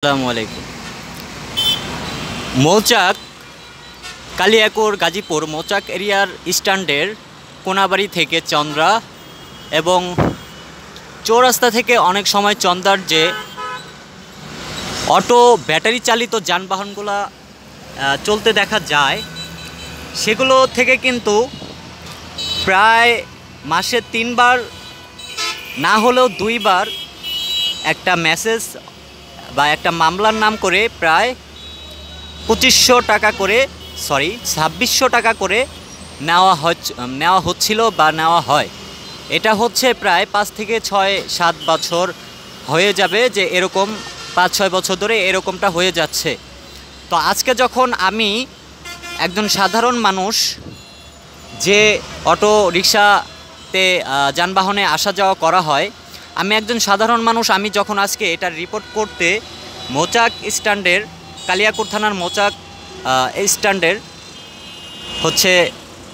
আসসালামু আলাইকুম। মৌচাক কালিয়াকৈর গাজীপুর মৌচাক এরিয়ার স্ট্যান্ডের কোনাবাড়ি থেকে চন্দ্রা এবং চৌরাস্তা থেকে অনেক সময় চন্দ্রার যে অটো ব্যাটারি চালিত যানবাহনগুলো চলতে দেখা যায়, সেগুলো থেকে কিন্তু প্রায় মাসে 3 বার না হলেও 2 বার একটা মেসেজ বা একটা মামলার নাম করে প্রায় 2500 টাকা করে 2600 টাকা করে নেওয়া হচ্ছিল বা নেওয়া হয়। এটা হচ্ছে প্রায় 5 থেকে 6-7 বছর হয়ে যাবে, যে এরকম 5-6 বছর ধরে এরকমটা হয়ে যাচ্ছে। তো আজকে যখন আমি একজন সাধারণ মানুষ, যে অটো রিক্সাতে যানবাহনে আসা যাওয়া করা হয়, আমি একজন সাধারণ মানুষ, আমি যখন আজকে এটা রিপোর্ট করতে মৌচাক স্ট্যান্ডের কালিয়াকৈর থানার মৌচাক স্ট্যান্ডের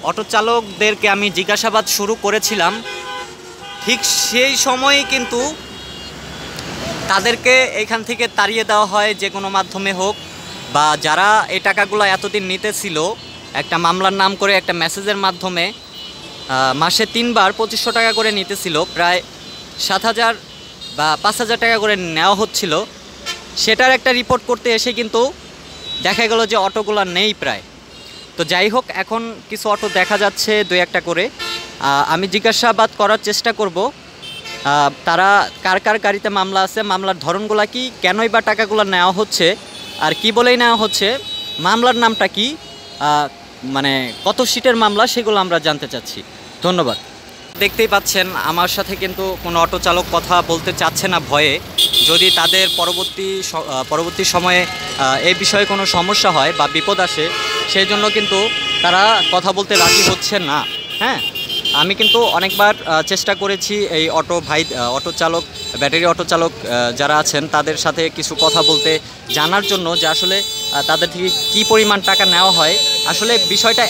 অটো চালকদেরকে আমি জিজ্ঞাসাবাদ শুরু করেছিলাম, ঠিক সেই সময়ই কিন্তু তাদেরকে এখান থেকে তাড়িয়ে দেওয়া হয়, যে কোনো মাধ্যমে হোক, বা যারা এই টাকাগুলো এতদিন নিতেছিল একটা মামলার নাম করে একটা মেসেজের মাধ্যমে মাসে 3 বার 2500 টাকা করে নিতেছিল, প্রায় 7000 বা 5000 টাকা করে নেওয়া হচ্ছিল। সেটার একটা রিপোর্ট করতে এসে কিন্তু দেখা গেল যে অটোগুলো নেই প্রায়। তো যাই হোক, এখন কিছু অটো দেখা যাচ্ছে 2-1টা করে। আমি জিজ্ঞাসাবাদ করার চেষ্টা করব তারা কার কার গাড়িতে মামলা আছে, মামলার ধরনগুলো কি, কেনই বা টাকাগুলো নেওয়া হচ্ছে, আর কি বলেই নেওয়া হচ্ছে, মামলার নামটা কি, মানে কত সিটের মামলা, সেগুলো আমরা জানতে চাচ্ছি। ধন্যবাদ। দেখতেই পাচ্ছেন আমার সাথে কিন্তু কোনো অটো চালক কথা বলতে চাচ্ছে না ভয়ে, যদি তাদের পরবর্তী সময়ে এই বিষয়ে কোনো সমস্যা হয় বা বিপদ আসে, সেই জন্য কিন্তু তারা কথা বলতে রাজি হচ্ছে না। হ্যাঁ, আমি কিন্তু অনেকবার চেষ্টা করেছি এই অটো চালক, ব্যাটারি অটো চালক যারা আছেন তাদের সাথে কিছু কথা বলতে, জানার জন্য যে আসলে তাদের থেকে কী পরিমাণ টাকা নেওয়া হয়। আসলে বিষয়টা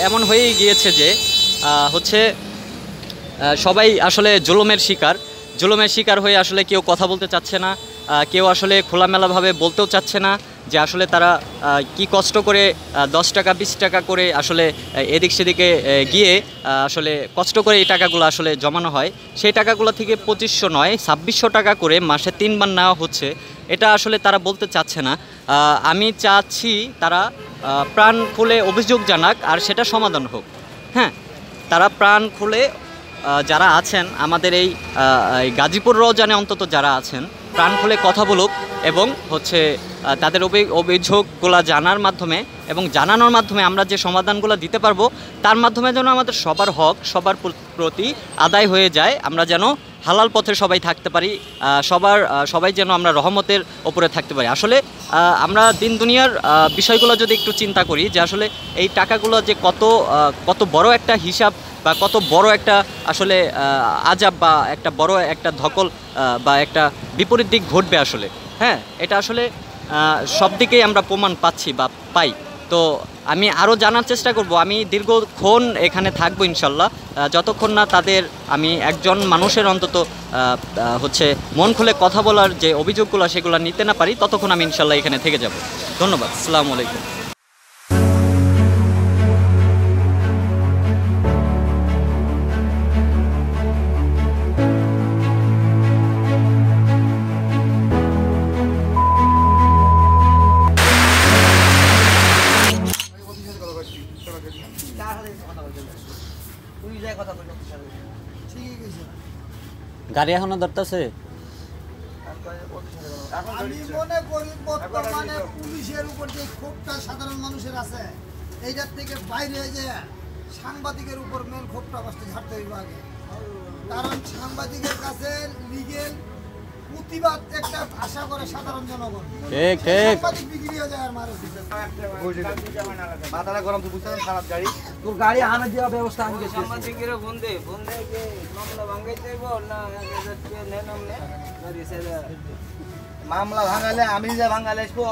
এমন হয়েই গিয়েছে যে সবাই আসলে জুলুমের শিকার হয়ে আসলে কেউ কথা বলতে চাচ্ছে না, কেউ আসলে খোলামেলাভাবে বলতেও চাচ্ছে না যে আসলে তারা কি কষ্ট করে 10 টাকা 20 টাকা করে আসলে এদিক সেদিকে গিয়ে আসলে কষ্ট করে এই টাকাগুলো আসলে জমানো হয়। সেই টাকাগুলো থেকে 2500 নয় 2600 টাকা করে মাসে 3 বার নেওয়া হচ্ছে। এটা আসলে তারা বলতে চাচ্ছে না। আমি চাচ্ছি তারা প্রাণ খুলে অভিযোগ জানাক, আর সেটা সমাধান হোক। হ্যাঁ, তারা প্রাণ খুলে যারা আছেন আমাদের এই গাজীপুর রওজানে অন্তত যারা আছেন, প্রাণ খুলে কথা বলুক, এবং তাদের অভিযোগগুলো জানার মাধ্যমে এবং জানানোর মাধ্যমে আমরা যে সমাধানগুলো দিতে পারবো, তার মাধ্যমে যেন আমাদের সবার হক সবার প্রতি আদায় হয়ে যায়, আমরা যেন হালাল পথে সবাই থাকতে পারি, সবাই যেন আমরা রহমতের ওপরে থাকতে পারি। আসলে আমরা দিন দুনিয়ার বিষয়গুলো যদি একটু চিন্তা করি, যে আসলে এই টাকাগুলো যে কত বড় একটা হিসাব বা কত বড় একটা আসলে আজাব বা একটা বড় একটা ধকল বা একটা বিপরীত দিক ঘটবে আসলে। হ্যাঁ, এটা আসলে সব দিকেই আমরা প্রমাণ পাচ্ছি বা পাই। তো আমি আরও জানার চেষ্টা করব, আমি দীর্ঘক্ষণ এখানে থাকবো ইনশাল্লাহ, যতক্ষণ না তাদের আমি একজন মানুষের অন্তত মন খুলে কথা বলার যে অভিযোগগুলো সেগুলো নিতে না পারি, ততক্ষণ আমি ইনশাল্লাহ এখানে থেকে যাব। ধন্যবাদ। আসসালামু আলাইকুম। গাড়ি এখনো ধরতেছে। আমি মনে করি বর্তমানে পুলিশের উপর যে ক্ষোভটা সাধারণ মানুষের আছে, এইটার থেকে বাইরে যে সাংবাদিকের উপর মেন ক্ষোভটা ঝাড়তে হইব আগে। কারণ সাংবাদিকের কাছে লিগেল প্রতিবাদ একটা আশা করে সাধারণ জনগণ। সাংবাদিক বিক্রি হয়ে যায় আর মারে মাথাটা গরম। তো বুঝতে খারাপ গাড়ি, তোর গাড়ি আনা দেওয়ার ব্যবস্থা আমি গেছি। সাংবাদিকের বন্ধে যে মামলা ভাঙাই দেব না, মামলা ভাঙালে আমি যে ভাঙালে আসবো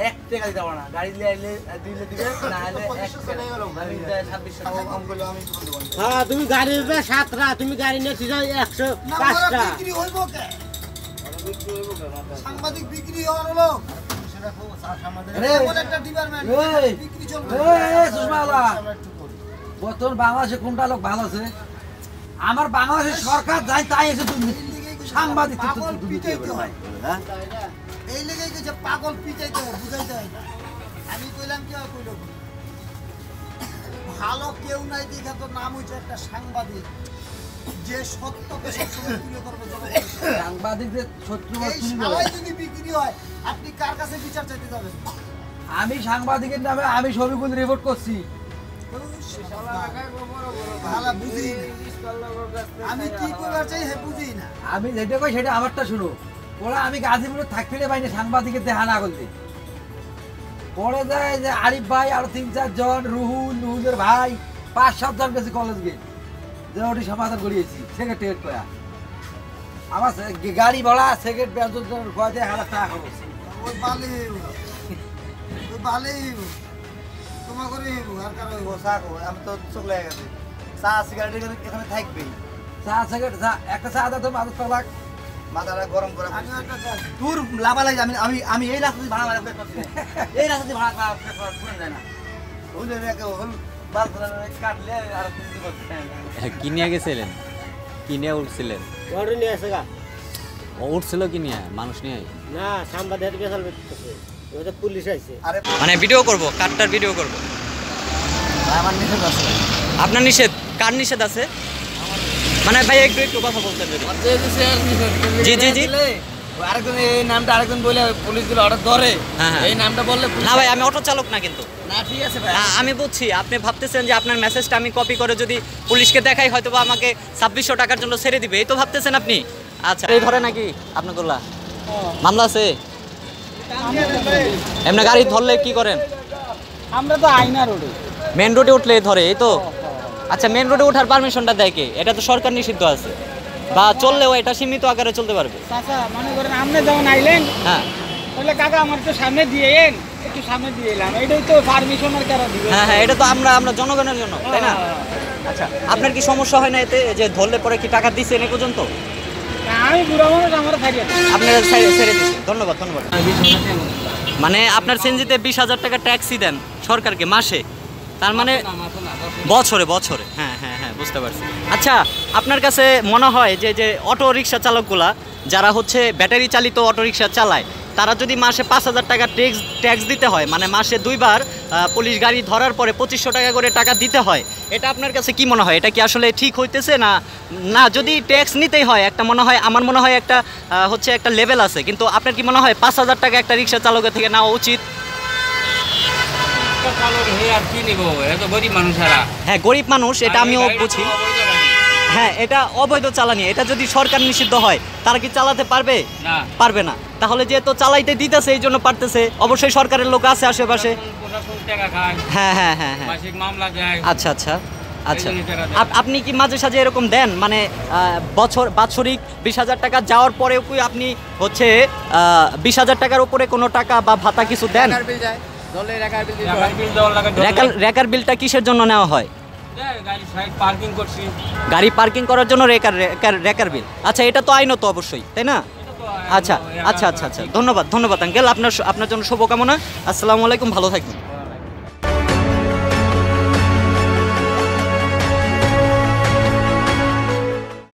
1 টাকা দিতে পারবো না, গাড়ি দিলে দিবে না হলে 2600 টাকা কম করলে আমি কি করব? হ্যাঁ, তুমি গাড়ি নিবে 7টা, তুমি গাড়ি নিয়ে 105টা বিক্রি হইব কে? সাংবাদিক বিক্রি হওয়ার হলো এমন একটা ডিপার্টমেন্ট বিক্রি চলবে। বর্তমান বাংলাদেশে কোনটা লোক ভালো আছে? আমার বাংলাদেশের সরকার যাই তাই এসে তুমি সাংবাদিক পাগল পিটাইতে হয়, এই লেগে যে পাগল পিটাইতে হয়, বুঝাইতে হয় না। আমি কইলাম কি কইল ভালো কেউ নাই দেখা তো নাম হইছে একটা সাংবাদিক, যে সত্যকে সবসময় তুলে ধরবে জনগণের সামনে। সাংবাদিকদের শত্রু এই শালাই যদি বিক্রি হয় আপনি কার কাছে বিচার চাইতে যাবেন? আমি সাংবাদিকের নামে আমি ছবিগুলো রিপোর্ট করছি। ভালো বুঝি না। আমি কি করবার চাই হে বুঝি না। আমি যেটা কই সেটা আমারটা শুনো। ওরা আমি গাজীপুরে থাকতে পাইনি সাংবাদিকের দেখা না করতে। পরে যায় যে আরিফ ভাই আর ৩-৪ জন, রুহুলের ভাই ৫-৭ জন গেছে কলেজ গিয়ে, যে ওটি সমাধান করিয়েছি সেক্রেটারিয়েট কয়া। আমার গাড়ি ভাড়া সেক্রেট বেতন খোয়াতে ১,০০০ টাকা খরচ। ওই বালি ওই বালি তোমার করে আর কারো আমি তো চোখ লেগে গেছে। চা সিগারেট এখানে থাকবেই, চা সেক্রেট একটা চা দাও তো মাদক পালাক। মাথাটা গরম করে আমি একটা চাই। তোর লাভা লাগে। আমি আমি আমি এই রাস্তা দিয়ে ভাড়া ভাড়া করছি, এই রাস্তা দিয়ে ভাড়া করে যায় না। ওই যে হল বাল কাটলে আর কিছু করতে চায় না। কিনিয়া গেছিলেন, কিনিয়া উঠছিলেন? অর্ডার নিয়ে আসে গা ও উঠছিল কিনিয়া, মানুষ নিয়ে? না সাংবাদিক বেসাল করতেছে, ওটা পুলিশ আইছে। আরে মানে ভিডিও করব, কারটার ভিডিও করব। আমার নিষেধ আছে। আপনার নিষেধ? কার নিষেধ আছে? মানে ভাই একটু একটু কথা বলতেন যদি। জি জি জি। আরেকজন এই নামটা আরেকজন বলে পুলিশ গুলো অর্ডার ধরে, হ্যাঁ, হ্যাঁ। এই নামটা বললে না ভাই আমি অটো চালক না কিন্তু। না ঠিক আছে ভাই। আমি বুঝছি আপনি ভাবতেছেন যে আপনার মেসেজটা আমি কপি করে যদি পুলিশকে দেখাই হয়তো বা আমাকে ২৬০০ টাকার জন্য ছেড়ে দিবে, এই তো ভাবতেছেন আপনি? আচ্ছা এই ধরে নাকি আপনাগুলা মামলা আছে? এমনি গাড়ি ধরলে কি করেন? আমরা তো আইনা রোডে মেন রোডে উঠলে ধরে, এই তো? আচ্ছা মেন রোডে ওঠার পারমিশনটা দেয় কে? এটা তো সরকার নিষিদ্ধ আছে, বা চললেও এটা সীমিত আকারে চলতে পারবে। চাচা মনে করেন আপনি যখন আইলেন হ্যাঁ তাহলে কাকা আমার তো সামনে দিয়ে এন, একটু সামনে দিয়ে এলাম, এটাই তো পারমিশনের কারণ দিবে। হ্যাঁ হ্যাঁ, এটা তো আমরা জনগণের জন্য, তাই না? আচ্ছা আপনার কি সমস্যা হয় না এতে যে ধরলে পরে কি টাকা দিচ্ছেন এ পর্যন্ত? আমি বুড়া মানুষ, আমার থাকি আপনারা ছেড়ে দিচ্ছেন, ধন্যবাদ ধন্যবাদ। মানে আপনার সেনজিতে ২০,০০০ টাকা ট্যাক্সই দেন সরকারকে মাসে, তার মানে বছরে বছরে। হ্যাঁ হ্যাঁ হ্যাঁ বুঝতে পারছি। আচ্ছা আপনার কাছে মনে হয় যে যে অটো রিক্সা চালকগুলা যারা হচ্ছে ব্যাটারি চালিত অটো রিক্সা চালায়, তারা যদি মাসে ৫,০০০ টাকা ট্যাক্স দিতে হয়, মানে মাসে ২ বার পুলিশ গাড়ি ধরার পরে ২৫০০ টাকা করে টাকা দিতে হয়, এটা আপনার কাছে কি মনে হয়? এটা কি আসলে ঠিক হইতেছে না? না যদি ট্যাক্স নিতেই হয় একটা মনে হয়, আমার মনে হয় একটা হচ্ছে একটা লেভেল আছে, কিন্তু আপনার কি মনে হয় ৫,০০০ টাকা একটা রিক্সা চালকের থেকে নেওয়া উচিত? হ্যাঁ গরিব মানুষ, এটা আমিও বুঝি। হ্যাঁ এটা অবৈধ চালানি, এটা যদি সরকার নিষিদ্ধ হয় তারা কি চালাতে পারবে? পারবে না। তাহলে যেহেতু চালাইতে দিতেছে এই জন্য পারতেছে, অবশ্যই সরকারের লোক আছে আশেপাশে। হ্যাঁ হ্যাঁ হ্যাঁ হ্যাঁ আচ্ছা আচ্ছা আচ্ছা। আপনি কি মাঝে সাঝে এরকম দেন, মানে বাৎসরিক ২০,০০০ টাকা যাওয়ার পরেও কি আপনি হচ্ছে ২০,০০০ টাকার উপরে কোনো টাকা বা ভাতা কিছু দেন? রেকার বিলটা কিসের জন্য নেওয়া হয়? গাড়ি পার্কিং করার জন্য রেকার বিল। আচ্ছা এটা তো আইনত অবশ্যই, তাই না? আচ্ছা আচ্ছা আচ্ছা আচ্ছা ধন্যবাদ ধন্যবাদ আঙ্কেল, আপনার জন্য শুভকামনা। আসসালামু আলাইকুম, ভালো থাকবেন।